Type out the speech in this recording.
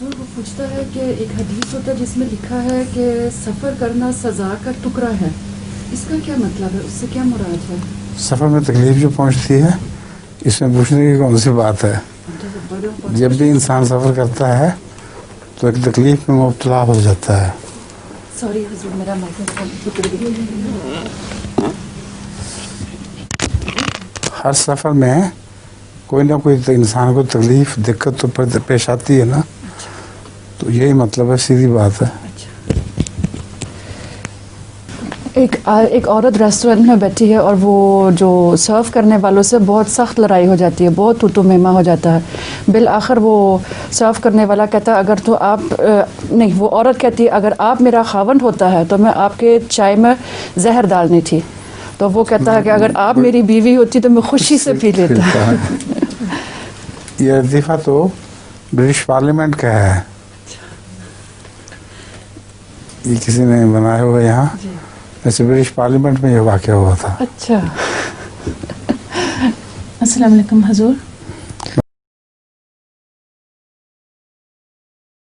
حضور وہ پوچھتا ہے کہ ایک حدیث ہوتا ہے جس میں لکھا ہے کہ سفر کرنا سزا کا ٹکڑا ہے، اس کا کیا مطلب ہے، اس سے کیا مراد ہے؟ سفر میں تکلیف جو پہنچتی ہے اس میں پوچھنے کی کون سی بات ہے؟ جب بھی انسان سفر کرتا ہے تو ایک تکلیف میں مبتلا ہو جاتا ہے. سوری حضور میرا مائکروفون ٹوٹ گیا. ہر سفر میں کوئی نہ کوئی انسان کو تکلیف دقت تو پیش آتی ہے نا، تو یہی مطلب ہے، سیدھی بات ہے. ایک عورت ریسٹورینٹ میں بیٹھی ہے اور وہ جو سرو کرنے والوں سے بہت سخت لڑائی ہو جاتی ہے، بہت ٹوٹو میما ہو جاتا ہے. بالآخر وہ سرو کرنے والا کہتا ہے اگر تو آپ نہیں، وہ عورت کہتی ہے اگر آپ میرا خاوند ہوتا ہے تو میں آپ کے چائے میں زہر ڈالنی تھی. تو وہ کہتا ہے کہ اگر آپ میری بیوی ہوتی تو میں خوشی سے پی لیتا. یہ لطیفہ تو برٹش پارلیمنٹ کا ہے، یہ کسی نے بنایا ہوا یہاں. ویسے برٹش پارلیمنٹ میں یہ واقعہ ہوا تھا. اچھا. السلام علیکم حضور.